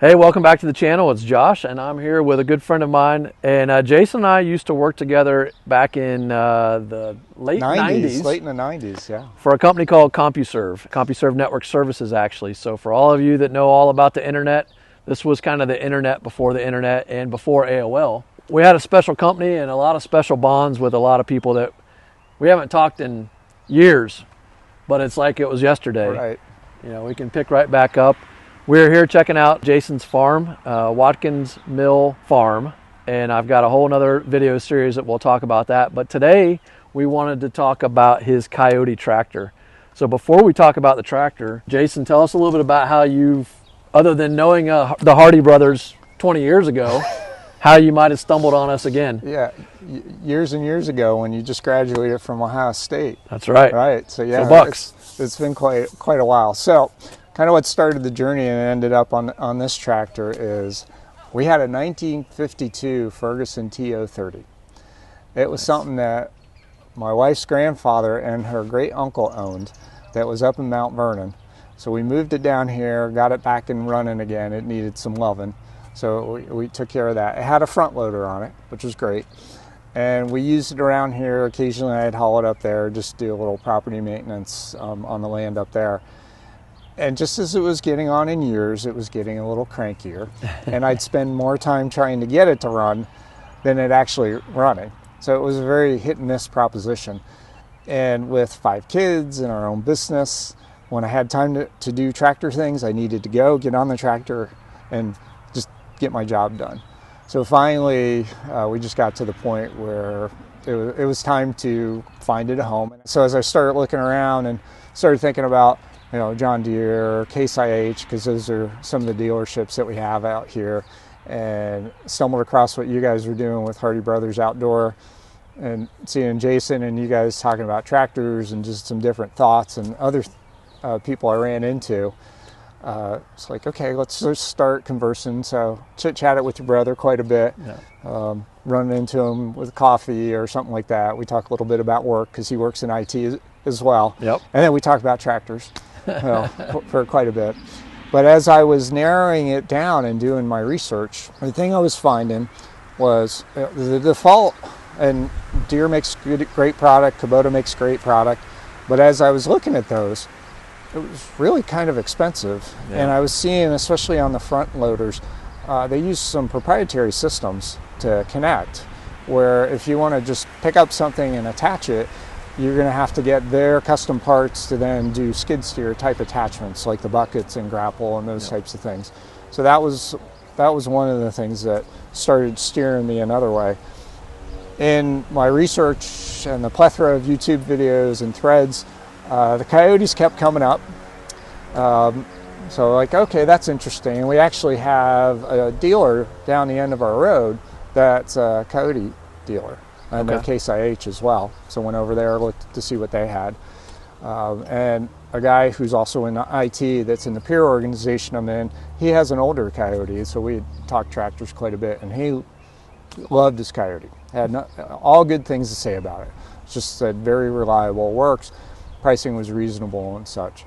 Hey, welcome back to the channel. It's Josh, and I'm here with a good friend of mine. And Jason and I used to work together back in the late 90s. Late in the 90s, yeah. For a company called CompuServe Network Services, actually. So for all of you that know all about the internet, this was kind of the internet before the internet and before AOL. We had a special company and a lot of special bonds with a lot of people that we haven't talked in years, but it's like it was yesterday. Right. You know, we can pick right back up. We're here checking out Jason's farm, Walkins Mill Farm, and I've got a whole nother video series that we'll talk about that. But today we wanted to talk about his Kioti tractor. So before we talk about the tractor, Jason, tell us a little bit about how you've, other than knowing the Hardy brothers 20 years ago, how you might have stumbled on us again. Yeah, years and years ago when you just graduated from Ohio State. That's right. Right, so yeah, Bucks. It's been quite a while. So kind of what started the journey and ended up on this tractor is we had a 1952 Ferguson TO30. It was something that my wife's grandfather and her great uncle owned that was up in Mount Vernon. So we moved it down here, got it back and running again. It needed some loving. So we took care of that. It had a front loader on it, which was great. And we used it around here. Occasionally I'd haul it up there, just do a little property maintenance on the land up there. And just as it was getting on in years, it was getting a little crankier. And I'd spend more time trying to get it to run than it actually running. So it was a very hit and miss proposition. And with 5 kids and our own business, when I had time to do tractor things, I needed to get on the tractor and just get my job done. So finally, we just got to the point where it was time to find it a home. So as I started looking around and started thinking about, you know, John Deere, Case IH, because those are some of the dealerships that we have out here, and stumbled across what you guys were doing with Hardy Brothers Outdoor, and seeing Jason and you guys talking about tractors and just some different thoughts and other people I ran into. It's like, okay, let's just start conversing. So chit-chatted with your brother quite a bit, running into him with coffee or something like that. We talk a little bit about work because he works in IT as well. Yep. And then we talk about tractors for quite a bit. But as I was narrowing it down and doing my research, the thing I was finding was the default, and Deere makes great product, Kubota makes great product, but as I was looking at those, it was really kind of expensive. Yeah. And I was seeing, especially on the front loaders, they use some proprietary systems to connect, where if you want to just pick up something and attach it, you're going to have to get their custom parts to then do skid steer type attachments like the buckets and grapple and those types of things. So that was one of the things that started steering me another way. In my research and the plethora of YouTube videos and threads, the Kiotis kept coming up. So like, okay, that's interesting. We actually have a dealer down the end of our road that's a Kioti dealer. And their Case IH as well. So went over there, looked to see what they had. And a guy who's also in IT that's in the peer organization I'm in, he has an older Kioti. So we talked tractors quite a bit, and he loved his Kioti. Had all good things to say about it. Just said very reliable, works, pricing was reasonable and such.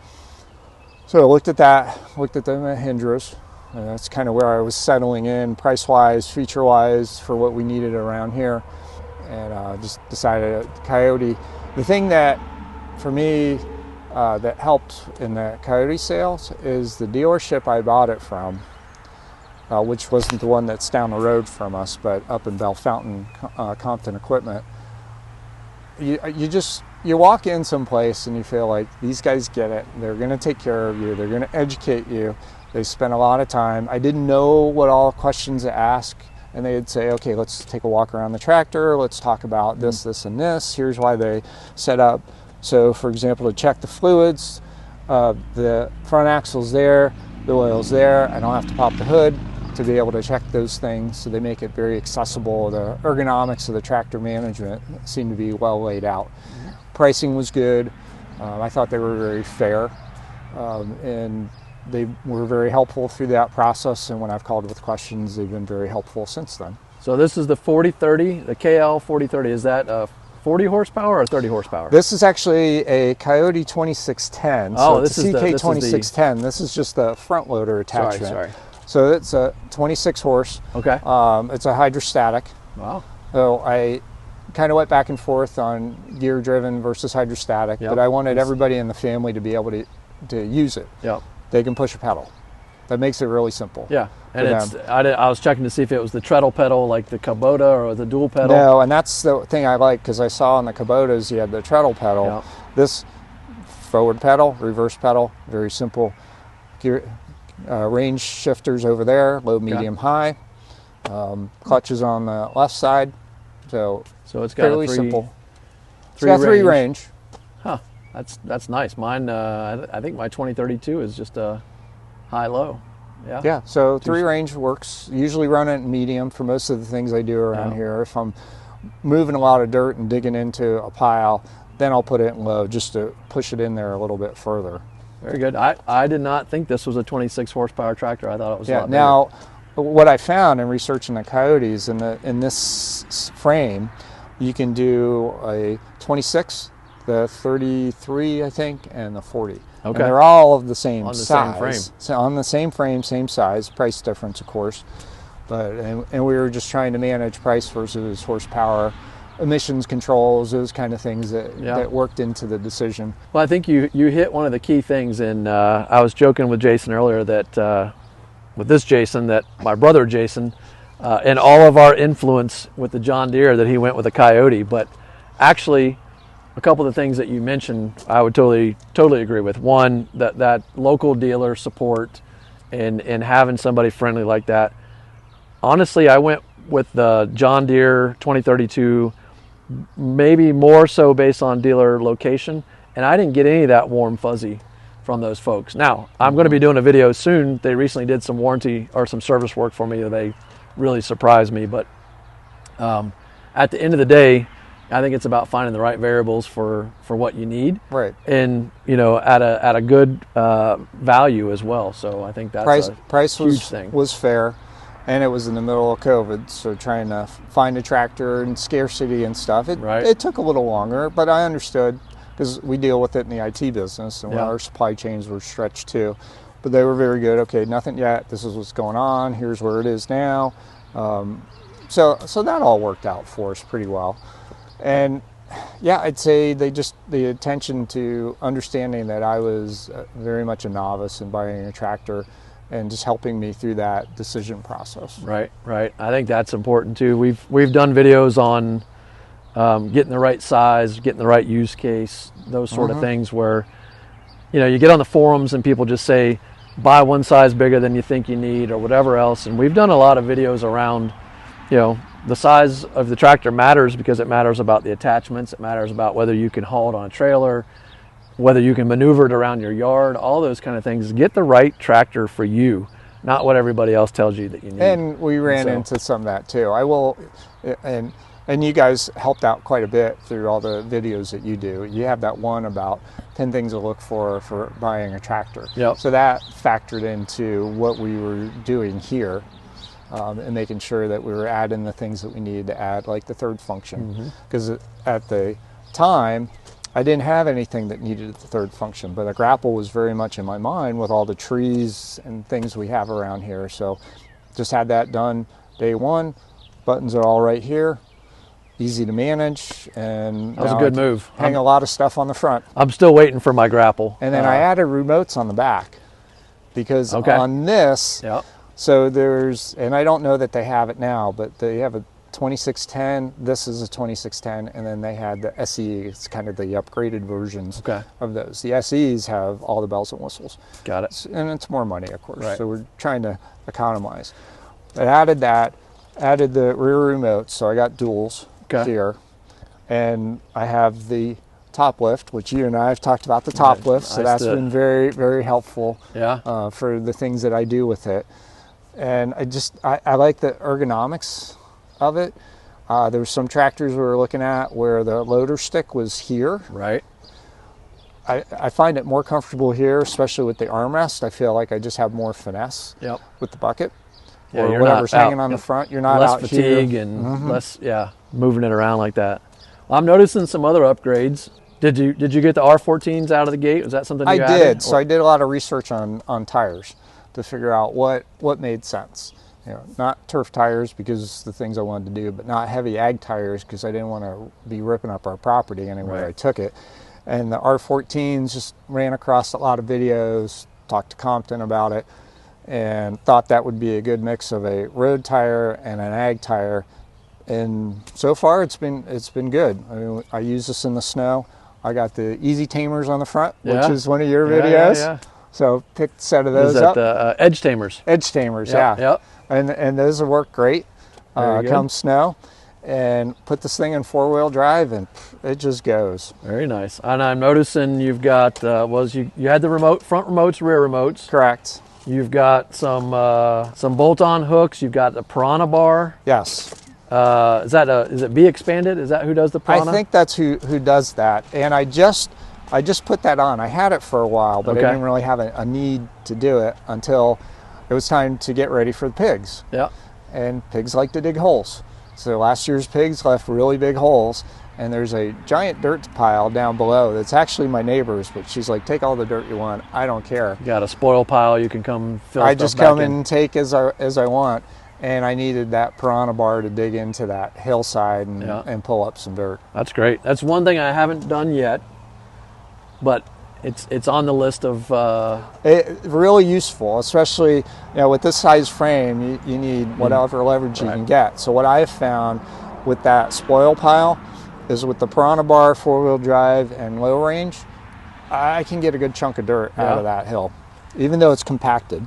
So I looked at that, looked at the Mahindras, and that's kind of where I was settling in price-wise, feature-wise for what we needed around here. And just decided Kioti. The thing that, for me, that helped in the Kioti sales is the dealership I bought it from, which wasn't the one that's down the road from us, but up in Bell Fountain, Compton Equipment. You walk in someplace and you feel like these guys get it. They're going to take care of you. They're going to educate you. They spent a lot of time. I didn't know what all questions to ask. And they'd say, okay, let's take a walk around the tractor. Let's talk about this, this, and this. Here's why they set up. So, for example, to check the fluids, the front axle's there, the oil's there. I don't have to pop the hood to be able to check those things. So they make it very accessible. The ergonomics of the tractor management seemed to be well laid out. Pricing was good. I thought they were very fair. And they were very helpful through that process, and when I've called with questions, they've been very helpful since then. So this is the 4030, the KL 4030. Is that 40 horsepower or 30 horsepower? This is actually a Kioti 2610. Oh, so it's a CK 2610. This is just the front loader attachment. Sorry. So it's a 26 horse. Okay. It's a hydrostatic. Wow. So I kind of went back and forth on gear driven versus hydrostatic, Yep. but I wanted everybody in the family to be able to use it. Yep. They can push a pedal. That makes it really simple. Yeah. And for them. I was checking to see if it was the treadle pedal like the Kubota or the dual pedal. No, and that's the thing I like, because I saw on the Kubotas you had the treadle pedal. Yep. This forward pedal, reverse pedal, very simple. Gear, range shifters over there, low, medium, high. Clutches on the left side. So it's got fairly a simple. It's got three range. Huh. That's nice. Mine, I think my 2032 is just a high-low. Yeah. Yeah, so three range works. Usually run it in medium for most of the things I do around here. If I'm moving a lot of dirt and digging into a pile, then I'll put it in low just to push it in there a little bit further. Very good. I did not think this was a 26 horsepower tractor. I thought it was a lot bigger. Now, what I found in researching the Coyotes, in this frame, you can do a 26, the 33, I think, and the 40. Okay. And they're all of the same on the size. same frame. So on the same frame, same size, price difference, of course. But and we were just trying to manage price versus horsepower, emissions controls, those kind of things that worked into the decision. Well, I think you hit one of the key things, and I was joking with Jason earlier that with this Jason, that my brother Jason, and all of our influence with the John Deere, that he went with a Coyote. But actually, a couple of the things that you mentioned, I would totally agree with. One, that local dealer support and having somebody friendly like that. Honestly, I went with the John Deere 2032, maybe more so based on dealer location, and I didn't get any of that warm fuzzy from those folks. Now, I'm going to be doing a video soon. They recently did some warranty or some service work for me that they really surprised me. But at the end of the day, I think it's about finding the right variables for what you need, right? And at a good value as well. So I think that's price huge thing. Was fair, and it was in the middle of COVID, so trying to find a tractor and scarcity and stuff. It took a little longer, but I understood because we deal with it in the IT business, and our supply chains were stretched too. But they were very good. Okay, nothing yet. This is what's going on. Here's where it is now. So that all worked out for us pretty well. And yeah, I'd say the attention to understanding that I was very much a novice in buying a tractor and just helping me through that decision process. Right. I think that's important too. We've done videos on getting the right size, getting the right use case, those sort of things where, you get on the forums and people just say, buy one size bigger than you think you need or whatever else. And we've done a lot of videos around, the size of the tractor matters because it matters about the attachments. It matters about whether you can haul it on a trailer, whether you can maneuver it around your yard, all those kind of things. Get the right tractor for you, not what everybody else tells you that you need. And we ran into some of that too. And you guys helped out quite a bit through all the videos that you do. You have that one about 10 things to look for buying a tractor. Yep. So that factored into what we were doing here. And making sure that we were adding the things that we needed to add, like the third function. Because at the time, I didn't have anything that needed the third function, but a grapple was very much in my mind with all the trees and things we have around here. So just had that done day one. Buttons are all right here, easy to manage, and that was a good move. Hang a lot of stuff on the front. I'm still waiting for my grapple. And then I added remotes on the back because on this. Yep. So and I don't know that they have it now, but they have a 2610, this is a 2610, and then they had the SE, it's kind of the upgraded versions of those. The SEs have all the bells and whistles. Got it. And it's more money, of course, right. So we're trying to economize. I added the rear remotes, so I got duals here, and I have the top lift, which you and I have talked about the top lift, so that's been very, very helpful for the things that I do with it. And I like the ergonomics of it. There were some tractors we were looking at where the loader stick was here. Right. I find it more comfortable here, especially with the armrest. I feel like I just have more finesse with the bucket. Yeah, or whatever's hanging on the front. You're not out here. Less fatigue and less, moving it around like that. Well, I'm noticing some other upgrades. Did you get the R14s out of the gate? Was that something you added? I did. So I did a lot of research on tires. to figure out what made sense. Not turf tires because the things I wanted to do, but not heavy ag tires because I didn't want to be ripping up our property anywhere I took it. And the R14s, just ran across a lot of videos, talked to Compton about it, and thought that would be a good mix of a road tire and an ag tire. And so far it's been good. I mean, I use this in the snow. I got the Easy Tamers on the front, which is one of your videos. Yeah. So picked a set of those up. The Edge Tamers? Edge Tamers, yeah. Yep. And those will work great come snow. And put this thing in 4-wheel drive, and it just goes. Very nice. And I'm noticing you've got you had the front remotes, rear remotes. Correct. You've got some bolt-on hooks. You've got the Piranha bar. Yes. Is it Be Expanded? Is that who does the Piranha? I think that's who does that. And I just put that on. I had it for a while, but I didn't really have a need to do it until it was time to get ready for the pigs. Yeah. And pigs like to dig holes. So last year's pigs left really big holes, and there's a giant dirt pile down below that's actually my neighbor's, but she's like, take all the dirt you want, I don't care. You got a spoil pile, you can come fill I just come and take as I want, and I needed that Piranha bar to dig into that hillside and pull up some dirt. That's great. That's one thing I haven't done yet, but it's on the list of really useful, especially with this size frame. You need whatever leverage you can get. So what I have found with that spoil pile is with the Piranha bar, 4-wheel drive, and low range, I can get a good chunk of dirt out of that hill, even though it's compacted.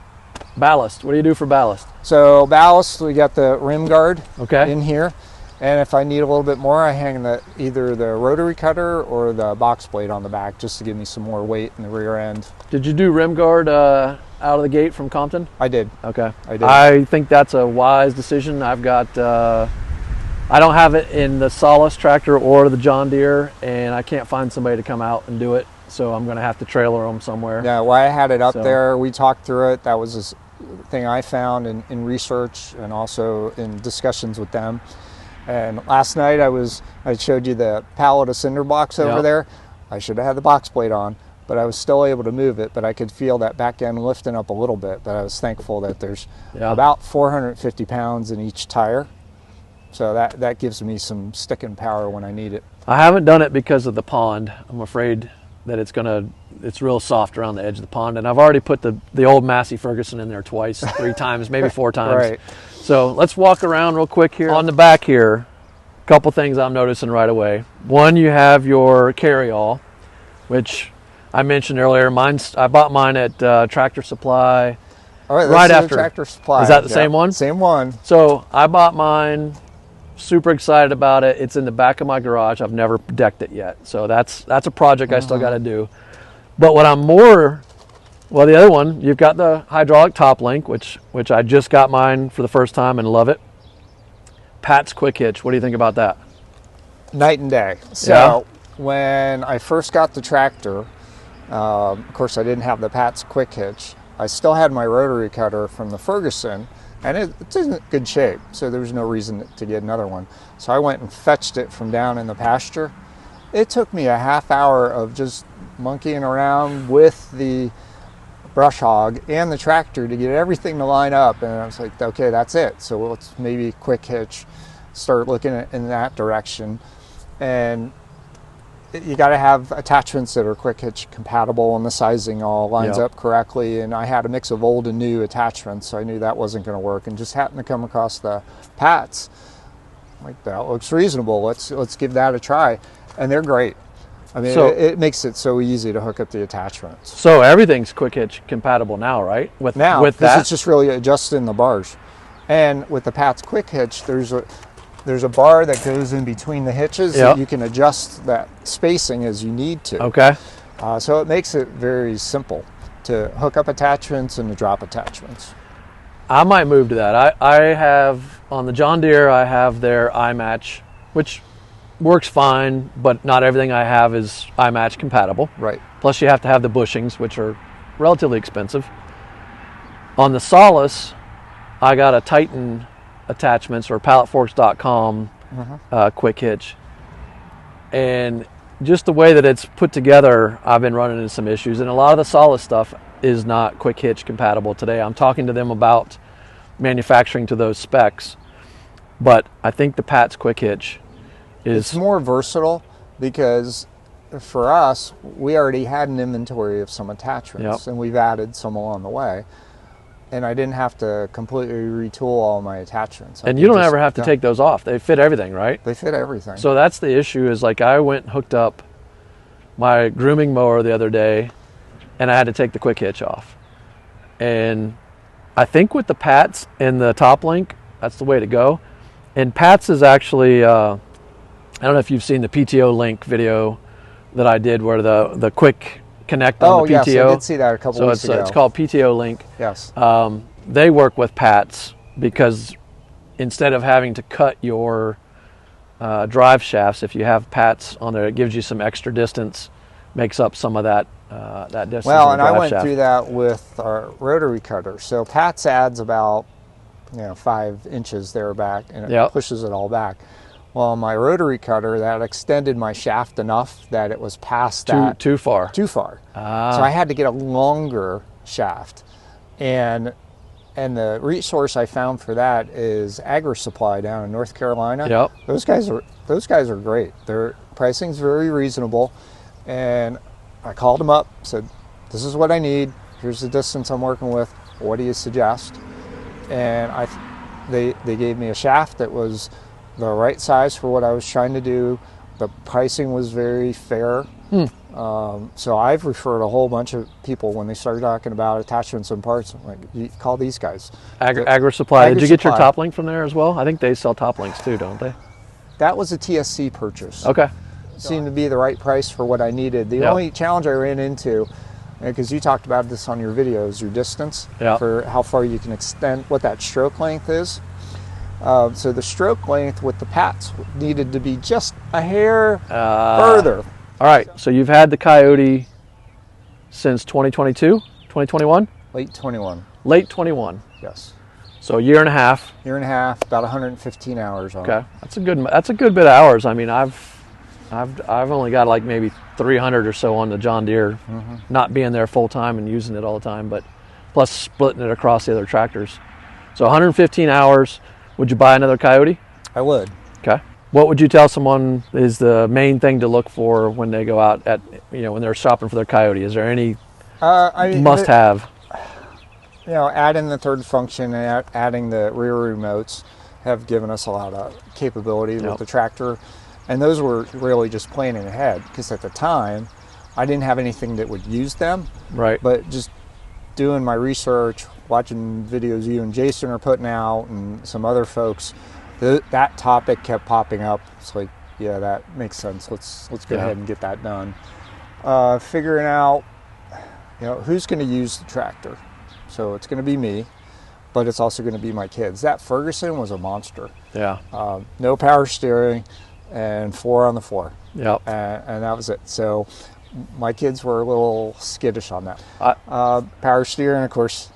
Ballast. What do you do for ballast? So ballast, we got the rim guard in here. And if I need a little bit more, I hang either the rotary cutter or the box blade on the back just to give me some more weight in the rear end. Did you do rim guard out of the gate from Compton? I did. Okay. I did. I think that's a wise decision. I've got, I don't have it in the Solis tractor or the John Deere, and I can't find somebody to come out and do it, so I'm going to have to trailer them somewhere. Yeah, well, I had it up there. We talked through it. That was a thing I found in research and also in discussions with them. And last night I showed you the pallet of cinder blocks over there. I should have had the box plate on, but I was still able to move it, but I could feel that back end lifting up a little bit. But I was thankful that there's about 450 pounds in each tire. So that gives me some sticking power when I need it. I haven't done it because of the pond. I'm afraid that it's real soft around the edge of the pond. And I've already put the old Massey Ferguson in there twice, 3 times, maybe 4 times. Right. So let's walk around real quick here. On the back here, a couple things I'm noticing right away. One, you have your carry-all, which I mentioned earlier. I bought mine at Tractor Supply. All right, right after Tractor Supply. Is that the same one? Same one. So I bought mine. Super excited about it. It's in the back of my garage. I've never decked it yet, so that's a project I still got to do. But what I'm the other one, you've got the hydraulic top link, which I just got mine for the first time and love it. Pat's quick hitch. What do you think about that? Night and day. So when I first got the tractor, of course I didn't have the Pat's quick hitch. I still had my rotary cutter from the Ferguson, and it's in good shape, so there was no reason to get another one. So I went and fetched it from down in the pasture. It took me a half hour of just monkeying around with the brush hog and the tractor to get everything to line up, and I was like, okay, that's it. So let's maybe quick hitch, start looking in that direction. And you got to have attachments that are quick hitch compatible, and the sizing all lines up correctly. And I had a mix of old and new attachments, so I knew that wasn't going to work, and just happened to come across the Pats. I'm like, that looks reasonable. Let's give that a try, and they're great. I mean, it makes it so easy to hook up the attachments. So everything's quick hitch compatible now, right? With that, it's just really adjusting the bars. And with the Pat's quick hitch, there's a bar that goes in between the hitches that you can adjust that spacing as you need to. Okay. So it makes it very simple to hook up attachments and to drop attachments. I might move to that. I have, on the John Deere, I have their iMatch, which works fine, but not everything I have is iMatch compatible. Right. Plus you have to have the bushings, which are relatively expensive. On the Solis, I got a Titan attachments or palletforks.com quick hitch, and just the way that it's put together, I've been running into some issues, and a lot of the Solis stuff is not quick hitch compatible today. I'm talking to them about manufacturing to those specs, but I think the Pat's quick hitch is... It's more versatile because for us, we already had an inventory of some attachments, and we've added some along the way. And I didn't have to completely retool all my attachments. And you don't ever have to take those off. They fit everything, right? They fit everything. So that's the issue, is like I went and hooked up my grooming mower the other day, and I had to take the quick hitch off. And I think with the Pats and the top link, that's the way to go. And Pats is actually, I don't know if you've seen the PTO Link video that I did where the quick connect on the PTO. Yes, I did see that a couple weeks ago. So it's called PTO Link. Yes. They work with Pats because instead of having to cut your drive shafts, if you have Pats on there, it gives you some extra distance, makes up some of that distance. Well, and I went through that with our rotary cutter. So Pats adds about 5 inches there back, and it pushes it all back. Well, my rotary cutter, that extended my shaft enough that it was past that. Too far. Too far. So I had to get a longer shaft. And the resource I found for that is Agri Supply down in North Carolina. Yep. Those guys are great. Their pricing's very reasonable. And I called them up, said, this is what I need. Here's the distance I'm working with. What do you suggest? And they gave me a shaft that was the right size for what I was trying to do. The pricing was very fair. So I've referred a whole bunch of people when they started talking about attachments and parts. I'm like, you call these guys. Agri Supply. Did you get your top link from there as well? I think they sell top links too, don't they? That was a TSC purchase. Okay. Seemed to be the right price for what I needed. The only challenge I ran into, because you talked about this on your videos, your distance for how far you can extend, what that stroke length is. So the stroke length with the Pats needed to be just a hair further. All right, so you've had the Kioti since 2022, 2021? Late 21. Late 21. Yes. So a year and a half. Year and a half, about 115 hours on it. Okay, that's a good bit of hours. I mean, I've only got like maybe 300 or so on the John Deere, not being there full time and using it all the time, but plus splitting it across the other tractors. So 115 hours. Would you buy another Kioti? I would. Okay. What would you tell someone is the main thing to look for when they go out when they're shopping for their Kioti? Is there any must-have? Adding the third function and adding the rear remotes have given us a lot of capability with the tractor. And those were really just planning ahead, because at the time, I didn't have anything that would use them. Right. But just doing my research, watching videos you and Jason are putting out and some other folks, that topic kept popping up. It's like, yeah, that makes sense. Let's go ahead and get that done. Figuring out, who's going to use the tractor. So it's going to be me, but it's also going to be my kids. That Ferguson was a monster. Yeah. No power steering and 4 on the floor. Yep. And that was it. So my kids were a little skittish on that. Power steering, of course,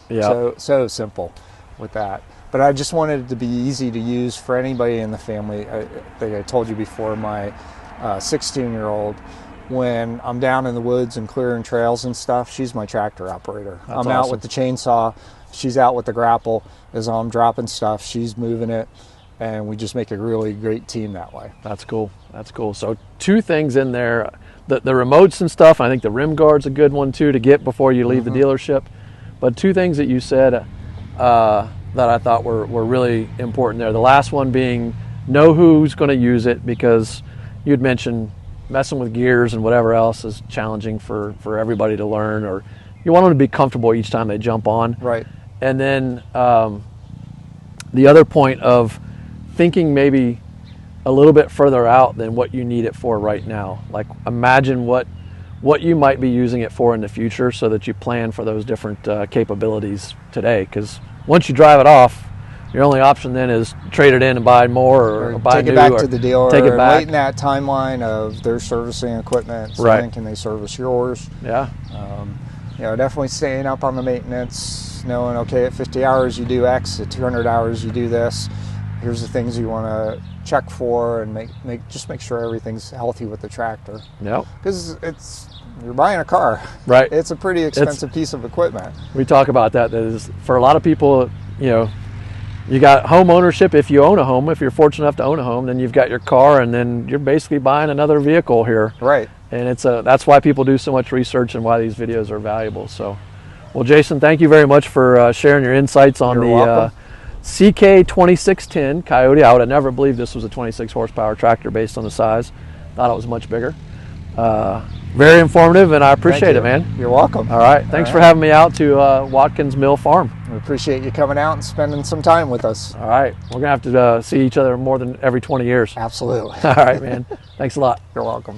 so simple with that. But I just wanted it to be easy to use for anybody in the family. I told you before, my 16-year-old, when I'm down in the woods and clearing trails and stuff, she's my tractor operator. That's I'm out with the chainsaw, she's out with the grapple. As I'm dropping stuff, she's moving it, and we just make a really great team that way. That's cool. That's cool. So 2 things in there. The remotes and stuff, I think the rim guard's a good one too to get before you leave the dealership. But 2 things that you said that I thought were really important there. The last one being know who's going to use it, because you'd mentioned messing with gears and whatever else is challenging for everybody to learn, or you want them to be comfortable each time they jump on. Right. And then the other point of thinking maybe a little bit further out than what you need it for right now. Like imagine what you might be using it for in the future, so that you plan for those different capabilities today. Because once you drive it off, your only option then is trade it in and buy more, or buy new, take it back to the dealer. Take it back. Wait in that timeline of their servicing equipment. So right. Then can they service yours? Yeah. Definitely staying up on the maintenance, knowing, okay, at 50 hours you do X, at 200 hours you do this. Here's the things you want to check for, and make sure everything's healthy with the tractor. Yep. Because it's you're buying a car. Right. It's a pretty expensive piece of equipment. We talk about that. That is, for a lot of people, you know, you got home ownership. If you own a home, if you're fortunate enough to own a home, then you've got your car, and then you're basically buying another vehicle here. Right. And that's why people do so much research and why these videos are valuable. So, well, Jason, thank you very much for sharing your insights on the CK 2610 Kioti. I would have never believed this was a 26 horsepower tractor based on the size. Thought it was much bigger. Very informative, and I appreciate it, man. You're welcome. All right. Thanks for having me out to Walkins Mill Farm. We appreciate you coming out and spending some time with us. All right. We're going to have to see each other more than every 20 years. Absolutely. All right, man. Thanks a lot. You're welcome.